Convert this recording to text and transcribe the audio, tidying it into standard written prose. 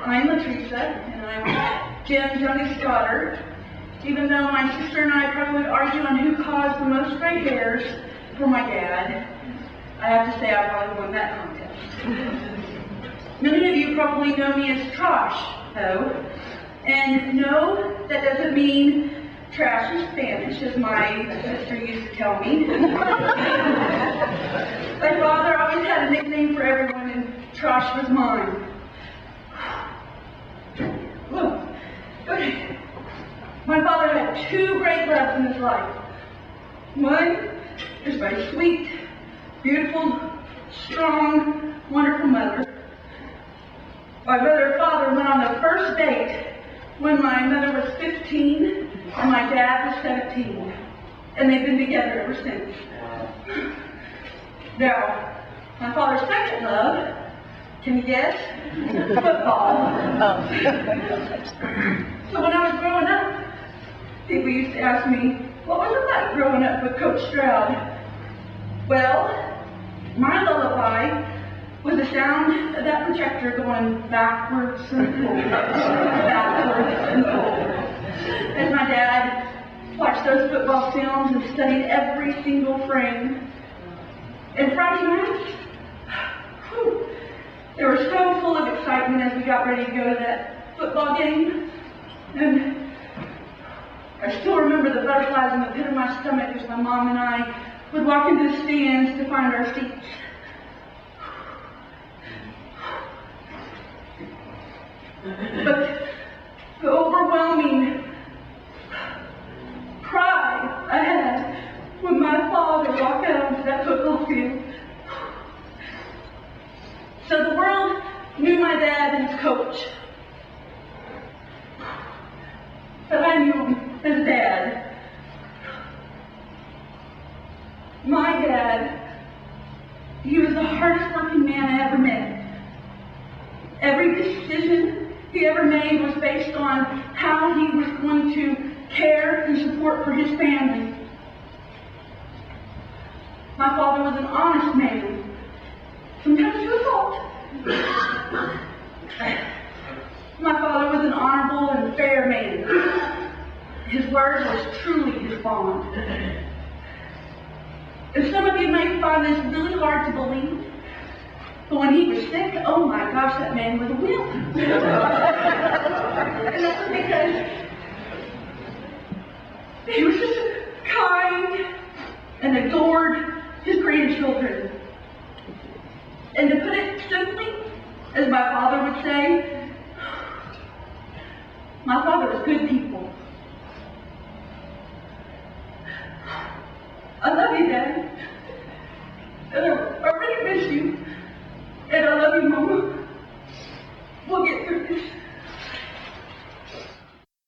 I'm LaTresa, and I'm Jim's youngest daughter. Even though my sister and I probably would argue on who caused the most gray hairs for my dad, I have to say I probably won that contest. Many of you probably know me as Trosh, though. And no, that doesn't mean trash in Spanish, as my sister used to tell me. My father always had a nickname for everyone, and Trosh was mine. Whoa. Okay. My father had two great loves in his life. One is my sweet, beautiful, strong, wonderful mother. My mother and father went on the first date when my mother was 15 and my dad was 17. And they've been together ever since. Now, my father's second love, can you guess? Football. So when I was growing up, people used to ask me, what was it like growing up with Coach Stroud? Well, my lullaby was the sound of that projector going backwards and forwards, backwards and forwards. As my dad watched those football films and studied every single frame. And Friday nights, whew, they were so full of excitement as we got ready to go to that football game. And I still remember the butterflies in the pit of my stomach as my mom and I would walk into the stands to find our seats. But the overwhelming pride I had when my father walked out onto that football field. So the world knew my dad and his coach. But I knew him as Dad. My dad, he was the hardest working man I ever met. Every decision he ever made was based on how he was going to care and support for his family. My father was an honest man, sometimes to a fault. My father was an honorable and fair man. His word was truly his bond. And some of you may find this really hard to believe, but when he was sick, oh my gosh, that man was a wimp. And that's because he was just kind and adored his grandchildren. And to put it simply, as my father would say, my father was good people.